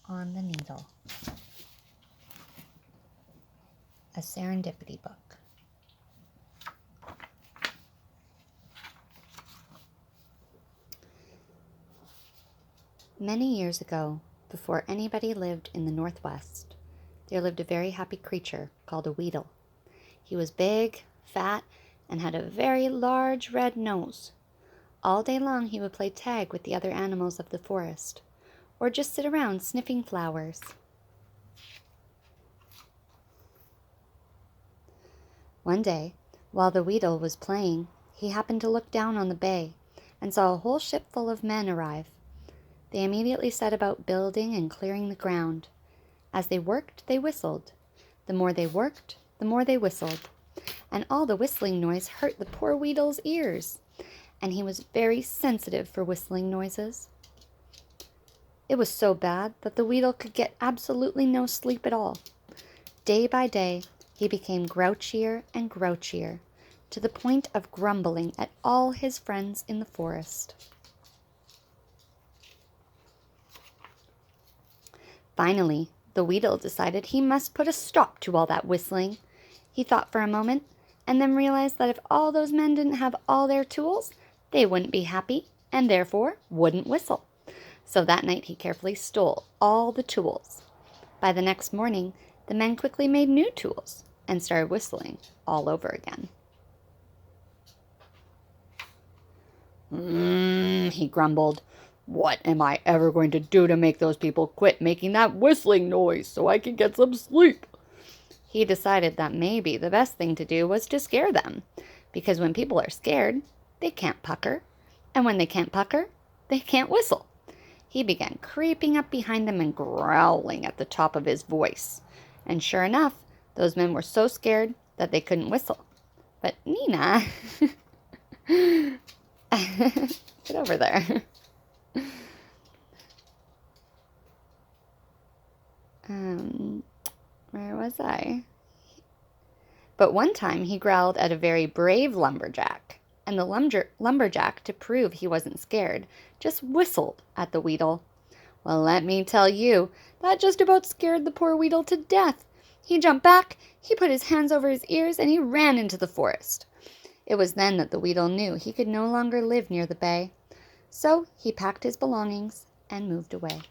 on the Needle, a serendipity book. Many years ago, before anybody lived in the Northwest, there lived a very happy creature called a Wheedle. He was big, fat, and had a very large red nose. All day long he would play tag with the other animals of the forest, or just sit around sniffing flowers. One day, while the Wheedle was playing, he happened to look down on the bay and saw a whole ship full of men arrive. They immediately set about building and clearing the ground. As they worked, they whistled. The more they worked, the more they whistled. And all the whistling noise hurt the poor Wheedle's ears, and he was very sensitive for whistling noises. It was so bad that the Wheedle could get absolutely no sleep at all. Day by day, he became grouchier and grouchier, to the point of grumbling at all his friends in the forest. Finally, the Wheedle decided he must put a stop to all that whistling. He thought for a moment, and then realized that if all those men didn't have all their tools, they wouldn't be happy, and therefore wouldn't whistle. So that night he carefully stole all the tools. By the next morning, the men quickly made new tools and started whistling all over again. He grumbled. What am I ever going to do to make those people quit making that whistling noise so I can get some sleep? He decided that maybe the best thing to do was to scare them, because when people are scared, they can't pucker, and when they can't pucker, they can't whistle. He began creeping up behind them and growling at the top of his voice. And sure enough, those men were so scared that they couldn't whistle. But Nina, get over there. Where was I? But one time he growled at a very brave lumberjack, and the lumberjack, to prove he wasn't scared, just whistled at the Wheedle. Well, let me tell you, that just about scared the poor Wheedle to death. He jumped back, he put his hands over his ears, and he ran into the forest. It was then that the Wheedle knew he could no longer live near the bay. So he packed his belongings and moved away.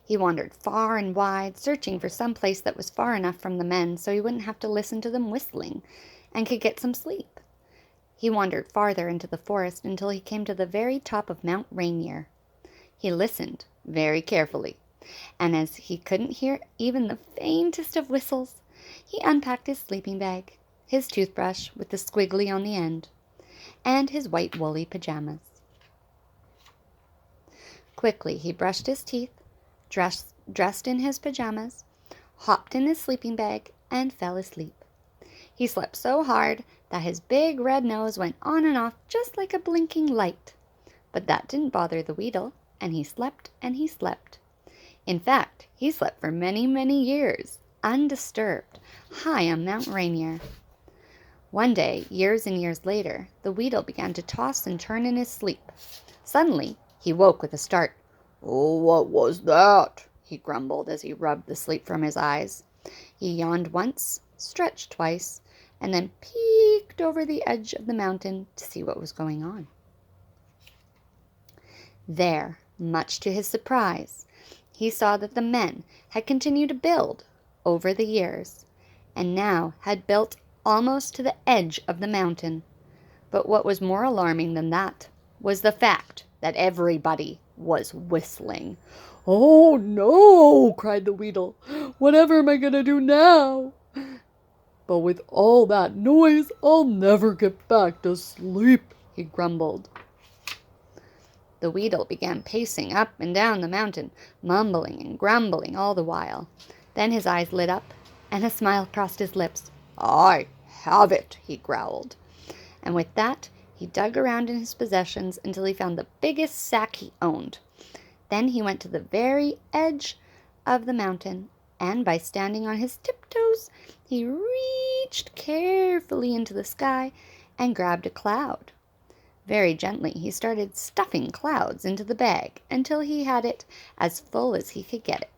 He wandered far and wide, searching for some place that was far enough from the men so he wouldn't have to listen to them whistling and could get some sleep. He wandered farther into the forest until he came to the very top of Mount Rainier. He listened very carefully, and as he couldn't hear even the faintest of whistles, he unpacked his sleeping bag, his toothbrush with the squiggly on the end, and his white woolly pajamas. Quickly he brushed his teeth, dressed in his pajamas, hopped in his sleeping bag, and fell asleep. He slept so hard that his big red nose went on and off just like a blinking light. But that didn't bother the Wheedle, and he slept and he slept. In fact, he slept for many, many years, undisturbed, high on Mount Rainier. One day, years and years later, the Wheedle began to toss and turn in his sleep. Suddenly, he woke with a start. "Oh, what was that?" he grumbled as he rubbed the sleep from his eyes. He yawned once, stretched twice, and then peeked over the edge of the mountain to see what was going on. There, much to his surprise, he saw that the men had continued to build over the years, and now had built almost to the edge of the mountain. But what was more alarming than that was the fact that everybody was whistling. "Oh no!" cried the Wheedle. "Whatever am I going to do now? But with all that noise, I'll never get back to sleep," he grumbled. The Wheedle began pacing up and down the mountain, mumbling and grumbling all the while. Then his eyes lit up, and a smile crossed his lips. "I have it," he growled. And with that, he dug around in his possessions until he found the biggest sack he owned. Then he went to the very edge of the mountain, and by standing on his tiptoes, he reached carefully into the sky and grabbed a cloud. Very gently he started stuffing clouds into the bag until he had it as full as he could get it.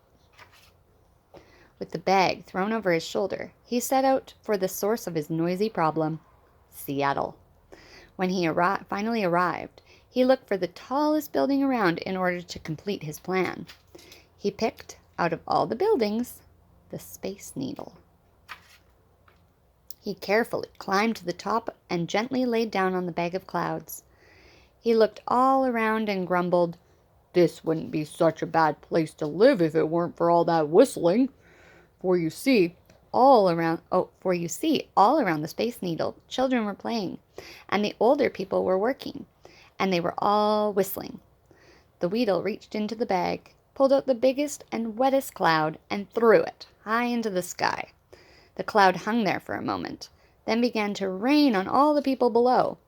With the bag thrown over his shoulder, he set out for the source of his noisy problem, Seattle. When he finally arrived, he looked for the tallest building around in order to complete his plan. He picked, out of all the buildings, the Space Needle. He carefully climbed to the top and gently laid down on the bag of clouds. He looked all around and grumbled, "This wouldn't be such a bad place to live if it weren't for all that whistling. For you see, all around the Space Needle, children were playing, and the older people were working, and they were all whistling." The Wheedle reached into the bag, pulled out the biggest and wettest cloud, and threw it high into the sky. The cloud hung there for a moment, then began to rain on all the people below.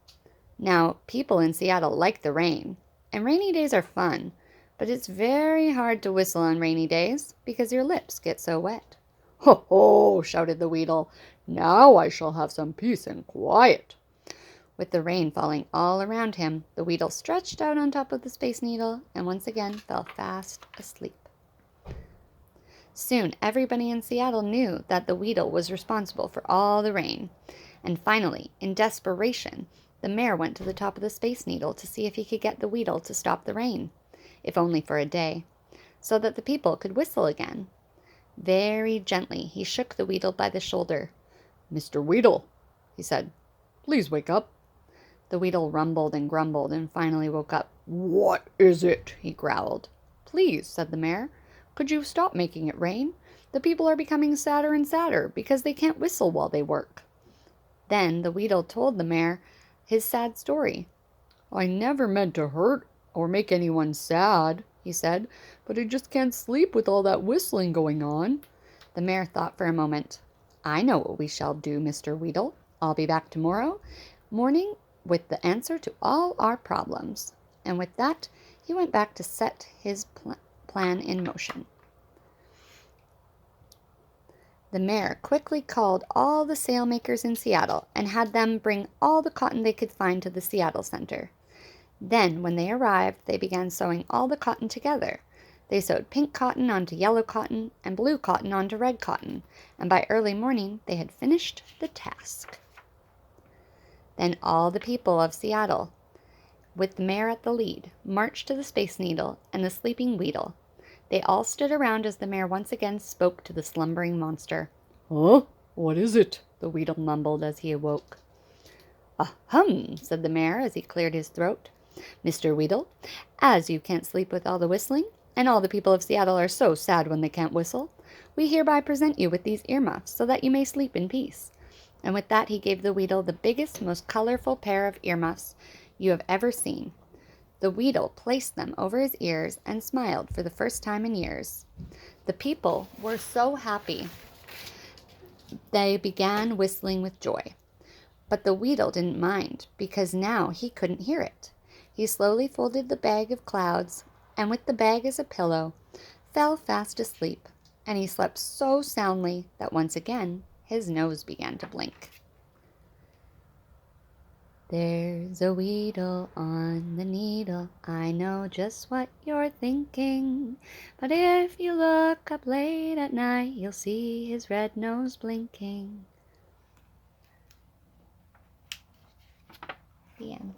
Now, people in Seattle like the rain, and rainy days are fun, but it's very hard to whistle on rainy days because your lips get so wet. "Ho, ho!" shouted the Wheedle. "Now I shall have some peace and quiet." With the rain falling all around him, the Wheedle stretched out on top of the Space Needle and once again fell fast asleep. Soon everybody in Seattle knew that the Wheedle was responsible for all the rain, and finally, in desperation, the mayor went to the top of the Space Needle to see if he could get the Wheedle to stop the rain, if only for a day, so that the people could whistle again. Very gently he shook the Wheedle by the shoulder. "Mr. Wheedle," he said, "please wake up." The Wheedle rumbled and grumbled and finally woke up. "What is it?" he growled. "Please," said the mayor, "could you stop making it rain? The people are becoming sadder and sadder because they can't whistle while they work." Then the Wheedle told the mayor his sad story. "I never meant to hurt or make anyone sad," he said, "but I just can't sleep with all that whistling going on." The mayor thought for a moment. "I know what we shall do, Mr. Wheedle. I'll be back tomorrow morning with the answer to all our problems." And with that, he went back to set his plan in motion. The mayor quickly called all the sailmakers in Seattle and had them bring all the cotton they could find to the Seattle Center. Then, when they arrived, they began sewing all the cotton together. They sewed pink cotton onto yellow cotton and blue cotton onto red cotton, and by early morning they had finished the task. Then all the people of Seattle, with the mayor at the lead, marched to the Space Needle and the sleeping Wheedle. They all stood around as the mayor once again spoke to the slumbering monster. "Huh? What is it?" the Wheedle mumbled as he awoke. "Ahem," said the mayor as he cleared his throat. "Mr. Wheedle, as you can't sleep with all the whistling, and all the people of Seattle are so sad when they can't whistle, we hereby present you with these earmuffs so that you may sleep in peace." And with that he gave the Wheedle the biggest, most colorful pair of earmuffs you have ever seen. The Wheedle placed them over his ears and smiled for the first time in years. The people were so happy they began whistling with joy. But the Wheedle didn't mind, because now he couldn't hear it. He slowly folded the bag of clouds, and with the bag as a pillow, fell fast asleep, and he slept so soundly that once again his nose began to blink. "There's a Wheedle on the needle, I know just what you're thinking. But if you look up late at night, you'll see his red nose blinking." The end.